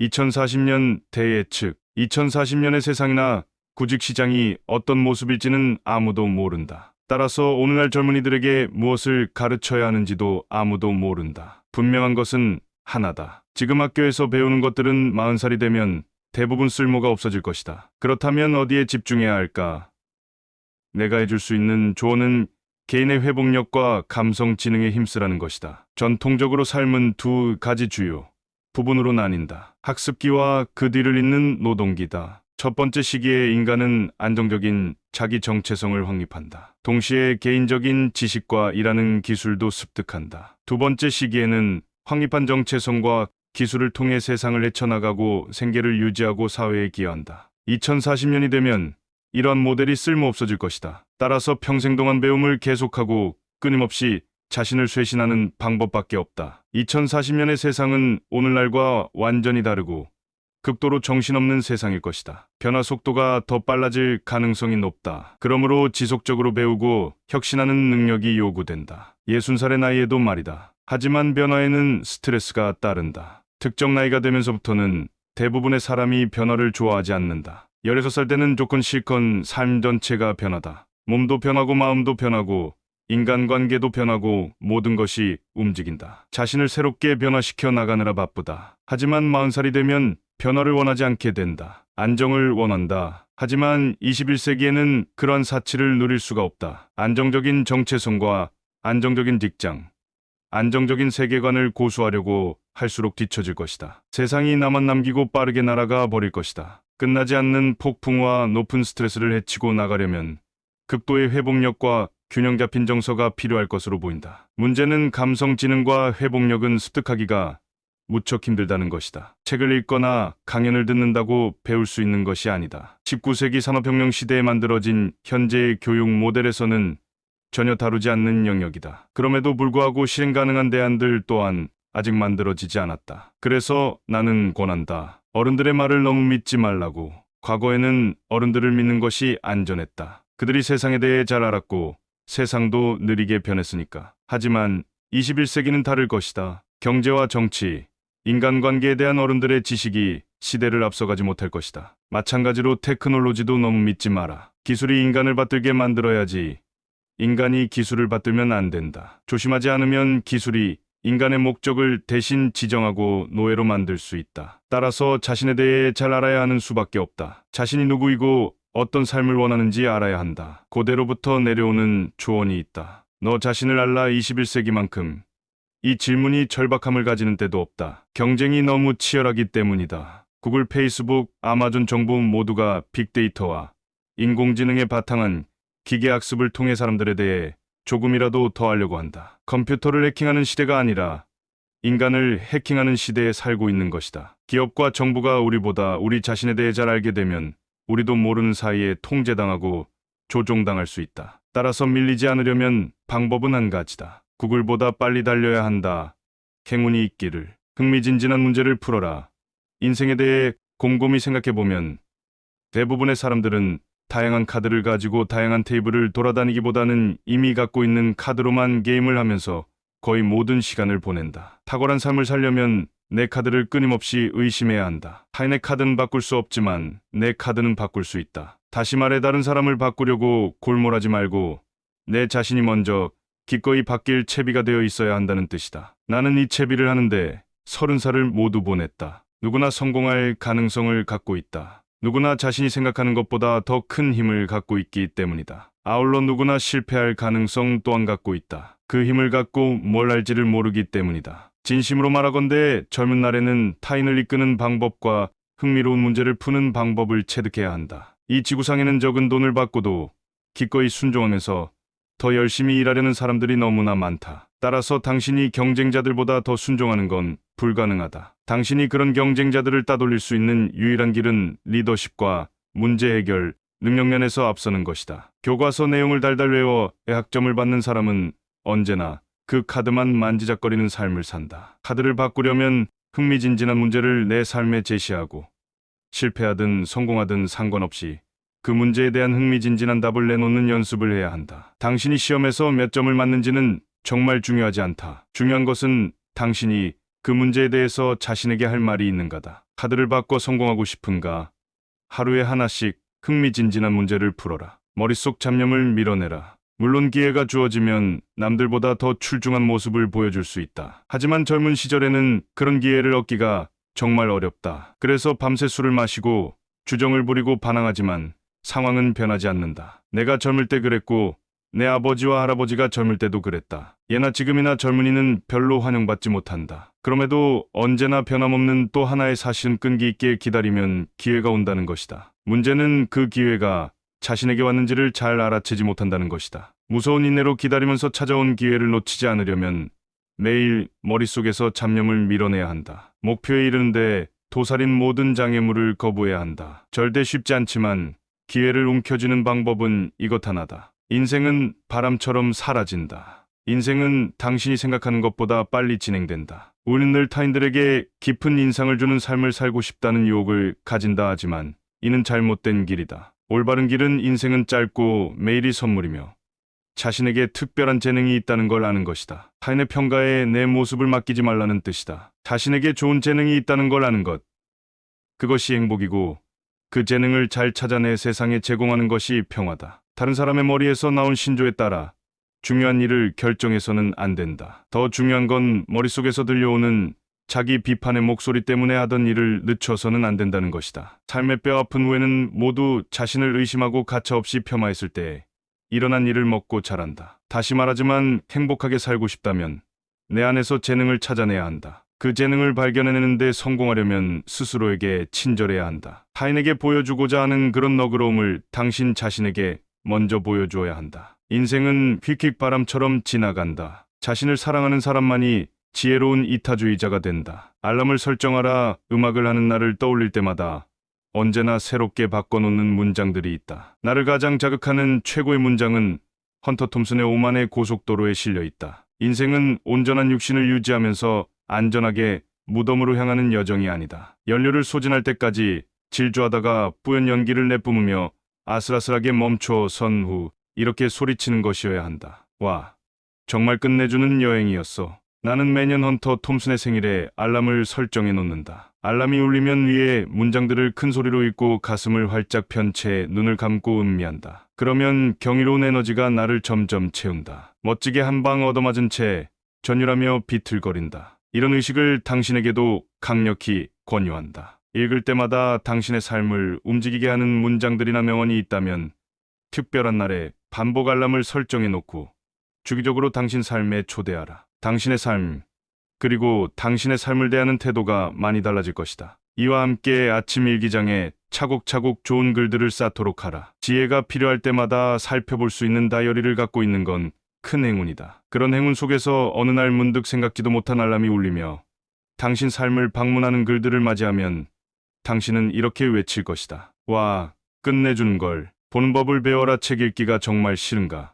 2040년 대예측. 2040년의 세상이나 구직시장이 어떤 모습일지는 아무도 모른다. 따라서 오늘날 젊은이들에게 무엇을 가르쳐야 하는지도 아무도 모른다. 분명한 것은 하나다. 지금 학교에서 배우는 것들은 40살이 되면 대부분 쓸모가 없어질 것이다. 그렇다면 어디에 집중해야 할까? 내가 해줄 수 있는 조언은 개인의 회복력과 감성 지능에 힘쓰라는 것이다. 전통적으로 삶은 두 가지 주요 부분으로 나뉜다. 학습기와 그 뒤를 잇는 노동기다. 첫 번째 시기에 인간은 안정적인 자기 정체성을 확립한다. 동시에 개인적인 지식과 일하는 기술도 습득한다. 두 번째 시기에는 확립한 정체성과 기술을 통해 세상을 헤쳐나가고 생계를 유지하고 사회에 기여한다. 2040년이 되면 이러한 모델이 쓸모 없어질 것이다. 따라서 평생 동안 배움을 계속하고 끊임없이 자신을 쇄신하는 방법밖에 없다. 2040년의 세상은 오늘날과 완전히 다르고 극도로 정신없는 세상일 것이다. 변화 속도가 더 빨라질 가능성이 높다. 그러므로 지속적으로 배우고 혁신하는 능력이 요구된다. 60살의 나이에도 말이다. 하지만 변화에는 스트레스가 따른다. 특정 나이가 되면서부터는 대부분의 사람이 변화를 좋아하지 않는다. 16살 때는 조건 실컷 삶 전체가 변하다. 몸도 변하고 마음도 변하고 인간관계도 변하고 모든 것이 움직인다. 자신을 새롭게 변화시켜 나가느라 바쁘다. 하지만 40살이 되면 변화를 원하지 않게 된다. 안정을 원한다. 하지만 21세기에는 그런 사치를 누릴 수가 없다. 안정적인 정체성과 안정적인 직장, 안정적인 세계관을 고수하려고 할수록 뒤처질 것이다. 세상이 나만 남기고 빠르게 날아가 버릴 것이다. 끝나지 않는 폭풍과 높은 스트레스를 헤치고 나가려면 극도의 회복력과 균형 잡힌 정서가 필요할 것으로 보인다. 문제는 감성 지능과 회복력은 습득하기가 무척 힘들다는 것이다. 책을 읽거나 강연을 듣는다고 배울 수 있는 것이 아니다. 19세기 산업혁명 시대에 만들어진 현재의 교육 모델에서는 전혀 다루지 않는 영역이다. 그럼에도 불구하고 실행 가능한 대안들 또한 아직 만들어지지 않았다. 그래서 나는 권한다. 어른들의 말을 너무 믿지 말라고. 과거에는 어른들을 믿는 것이 안전했다. 그들이 세상에 대해 잘 알았고 세상도 느리게 변했으니까. 하지만 21세기는 다를 것이다. 경제와 정치, 인간관계에 대한 어른들의 지식이 시대를 앞서가지 못할 것이다. 마찬가지로 테크놀로지도 너무 믿지 마라. 기술이 인간을 받들게 만들어야지 인간이 기술을 받들면 안 된다. 조심하지 않으면 기술이 인간의 목적을 대신 지정하고 노예로 만들 수 있다. 따라서 자신에 대해 잘 알아야 하는 수밖에 없다. 자신이 누구이고 어떤 삶을 원하는지 알아야 한다. 고대로부터 내려오는 조언이 있다. 너 자신을 알라. 21세기만큼 이 질문이 절박함을 가지는 때도 없다. 경쟁이 너무 치열하기 때문이다. 구글, 페이스북, 아마존 정부 모두가 빅데이터와 인공지능에 바탕한 기계학습을 통해 사람들에 대해 조금이라도 더 하려고 한다. 컴퓨터를 해킹하는 시대가 아니라 인간을 해킹하는 시대에 살고 있는 것이다. 기업과 정부가 우리 자신에 대해 잘 알게 되면 우리도 모르는 사이에 통제당하고 조종당할 수 있다. 따라서 밀리지 않으려면 방법은 한 가지다. 구글보다 빨리 달려야 한다. 행운이 있기를. 흥미진진한 문제를 풀어라. 인생에 대해 곰곰이 생각해보면 대부분의 사람들은 다양한 카드를 가지고 다양한 테이블을 돌아다니기보다는 이미 갖고 있는 카드로만 게임을 하면서 거의 모든 시간을 보낸다. 탁월한 삶을 살려면 내 카드를 끊임없이 의심해야 한다. 타인의 카드는 바꿀 수 없지만 내 카드는 바꿀 수 있다. 다시 말해 다른 사람을 바꾸려고 골몰하지 말고 내 자신이 먼저 기꺼이 바뀔 채비가 되어 있어야 한다는 뜻이다. 나는 이 채비를 하는데 30살을 모두 보냈다. 누구나 성공할 가능성을 갖고 있다. 누구나 자신이 생각하는 것보다 더 큰 힘을 갖고 있기 때문이다. 아울러 누구나 실패할 가능성 또한 갖고 있다. 그 힘을 갖고 뭘 할지를 모르기 때문이다. 진심으로 말하건대 젊은 날에는 타인을 이끄는 방법과 흥미로운 문제를 푸는 방법을 체득해야 한다. 이 지구상에는 적은 돈을 받고도 기꺼이 순종하면서 더 열심히 일하려는 사람들이 너무나 많다. 따라서 당신이 경쟁자들보다 더 순종하는 건 불가능하다. 당신이 그런 경쟁자들을 따돌릴 수 있는 유일한 길은 리더십과 문제 해결, 능력면에서 앞서는 것이다. 교과서 내용을 달달 외워 학점을 받는 사람은 언제나 그 카드만 만지작거리는 삶을 산다. 카드를 바꾸려면 흥미진진한 문제를 내 삶에 제시하고 실패하든 성공하든 상관없이 그 문제에 대한 흥미진진한 답을 내놓는 연습을 해야 한다. 당신이 시험에서 몇 점을 맞는지는 정말 중요하지 않다. 중요한 것은 당신이 그 문제에 대해서 자신에게 할 말이 있는가다. 카드를 바꿔 성공하고 싶은가? 하루에 하나씩 흥미진진한 문제를 풀어라. 머릿속 잡념을 밀어내라. 물론 기회가 주어지면 남들보다 더 출중한 모습을 보여줄 수 있다. 하지만 젊은 시절에는 그런 기회를 얻기가 정말 어렵다. 그래서 밤새 술을 마시고 주정을 부리고 반항하지만 상황은 변하지 않는다. 내가 젊을 때 그랬고 내 아버지와 할아버지가 젊을 때도 그랬다. 예나 지금이나 젊은이는 별로 환영받지 못한다. 그럼에도 언제나 변함없는 또 하나의 사실은 끈기 있게 기다리면 기회가 온다는 것이다. 문제는 그 기회가 자신에게 왔는지를 잘 알아채지 못한다는 것이다. 무서운 인내로 기다리면서 찾아온 기회를 놓치지 않으려면 매일 머릿속에서 잡념을 밀어내야 한다. 목표에 이르는데 도사린 모든 장애물을 거부해야 한다. 절대 쉽지 않지만 기회를 움켜쥐는 방법은 이것 하나다. 인생은 바람처럼 사라진다. 인생은 당신이 생각하는 것보다 빨리 진행된다. 우리는 늘 타인들에게 깊은 인상을 주는 삶을 살고 싶다는 유혹을 가진다 하지만 이는 잘못된 길이다. 올바른 길은 인생은 짧고 매일이 선물이며 자신에게 특별한 재능이 있다는 걸 아는 것이다. 타인의 평가에 내 모습을 맡기지 말라는 뜻이다. 자신에게 좋은 재능이 있다는 걸 아는 것. 그것이 행복이고 그 재능을 잘 찾아내 세상에 제공하는 것이 평화다. 다른 사람의 머리에서 나온 신조에 따라 중요한 일을 결정해서는 안 된다. 더 중요한 건 머릿속에서 들려오는 자기 비판의 목소리 때문에 하던 일을 늦춰서는 안 된다는 것이다. 삶의 뼈아픈 후에는 모두 자신을 의심하고 가차없이 폄하했을 때 일어난 일을 먹고 자란다. 다시 말하지만 행복하게 살고 싶다면 내 안에서 재능을 찾아내야 한다. 그 재능을 발견해내는데 성공하려면 스스로에게 친절해야 한다. 타인에게 보여주고자 하는 그런 너그러움을 당신 자신에게 먼저 보여줘야 한다. 인생은 휙휙바람처럼 지나간다. 자신을 사랑하는 사람만이 지혜로운 이타주의자가 된다. 알람을 설정하라. 음악을 하는 날을 떠올릴 때마다 언제나 새롭게 바꿔놓는 문장들이 있다. 나를 가장 자극하는 최고의 문장은 헌터 톰슨의 오만의 고속도로에 실려 있다. 인생은 온전한 육신을 유지하면서 안전하게 무덤으로 향하는 여정이 아니다. 연료를 소진할 때까지 질주하다가 뿌연 연기를 내뿜으며 아슬아슬하게 멈춰 선 후 이렇게 소리치는 것이어야 한다. 와, 정말 끝내주는 여행이었어. 나는 매년 헌터 톰슨의 생일에 알람을 설정해 놓는다. 알람이 울리면 위에 문장들을 큰 소리로 읽고 가슴을 활짝 편 채 눈을 감고 음미한다. 그러면 경이로운 에너지가 나를 점점 채운다. 멋지게 한 방 얻어맞은 채 전율하며 비틀거린다. 이런 의식을 당신에게도 강력히 권유한다. 읽을 때마다 당신의 삶을 움직이게 하는 문장들이나 명언이 있다면 특별한 날에 반복 알람을 설정해 놓고 주기적으로 당신 삶에 초대하라. 당신의 삶, 그리고 당신의 삶을 대하는 태도가 많이 달라질 것이다. 이와 함께 아침 일기장에 차곡차곡 좋은 글들을 쌓도록 하라. 지혜가 필요할 때마다 살펴볼 수 있는 다이어리를 갖고 있는 건 큰 행운이다. 그런 행운 속에서 어느 날 문득 생각지도 못한 알람이 울리며 당신 삶을 방문하는 글들을 맞이하면 당신은 이렇게 외칠 것이다. 와, 끝내주는 걸. 보는 법을 배워라. 책 읽기가 정말 싫은가?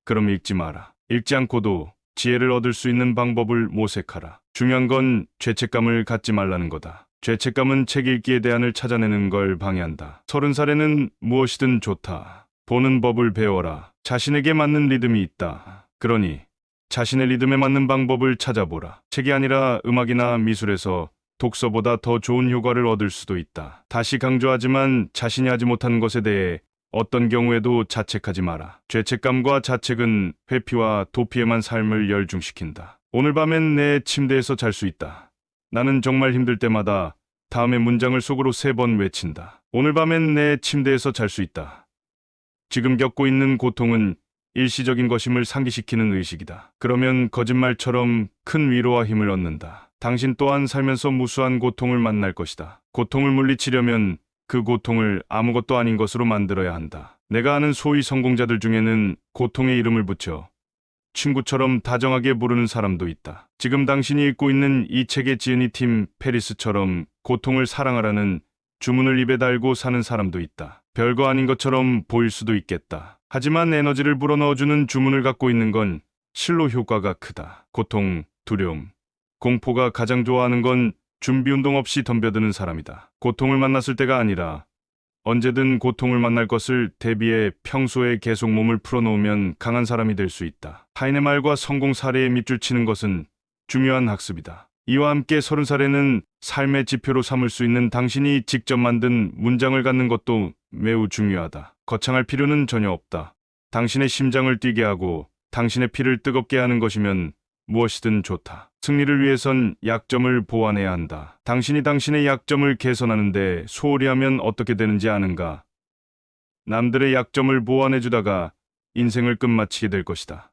그럼 읽지 마라. 읽지 않고도 지혜를 얻을 수 있는 방법을 모색하라. 중요한 건 죄책감을 갖지 말라는 거다. 죄책감은 책 읽기의 대안을 찾아내는 걸 방해한다. 30살에는 무엇이든 좋다. 보는 법을 배워라. 자신에게 맞는 리듬이 있다. 그러니 자신의 리듬에 맞는 방법을 찾아보라. 책이 아니라 음악이나 미술에서 독서보다 더 좋은 효과를 얻을 수도 있다. 다시 강조하지만 자신이 하지 못한 것에 대해 어떤 경우에도 자책하지 마라. 죄책감과 자책은 회피와 도피에만 삶을 열중시킨다. 오늘 밤엔 내 침대에서 잘 수 있다. 나는 정말 힘들 때마다 다음의 문장을 속으로 3번 외친다. 오늘 밤엔 내 침대에서 잘 수 있다. 지금 겪고 있는 고통은 일시적인 것임을 상기시키는 의식이다. 그러면 거짓말처럼 큰 위로와 힘을 얻는다. 당신 또한 살면서 무수한 고통을 만날 것이다. 고통을 물리치려면 그 고통을 아무것도 아닌 것으로 만들어야 한다. 내가 아는 소위 성공자들 중에는 고통의 이름을 붙여 친구처럼 다정하게 부르는 사람도 있다. 지금 당신이 읽고 있는 이 책의 지은이 팀 페리스처럼 고통을 사랑하라는 주문을 입에 달고 사는 사람도 있다. 별거 아닌 것처럼 보일 수도 있겠다. 하지만 에너지를 불어넣어주는 주문을 갖고 있는 건 실로 효과가 크다. 고통, 두려움, 공포가 가장 좋아하는 건 준비 운동 없이 덤벼드는 사람이다. 고통을 만났을 때가 아니라 언제든 고통을 만날 것을 대비해 평소에 계속 몸을 풀어놓으면 강한 사람이 될 수 있다. 타인의 말과 성공 사례에 밑줄 치는 것은 중요한 학습이다. 이와 함께 30살에는 삶의 지표로 삼을 수 있는 당신이 직접 만든 문장을 갖는 것도 매우 중요하다. 거창할 필요는 전혀 없다. 당신의 심장을 뛰게 하고 당신의 피를 뜨겁게 하는 것이면 무엇이든 좋다. 승리를 위해선 약점을 보완해야 한다. 당신이 당신의 약점을 개선하는데 소홀히 하면 어떻게 되는지 아는가? 남들의 약점을 보완해주다가 인생을 끝마치게 될 것이다.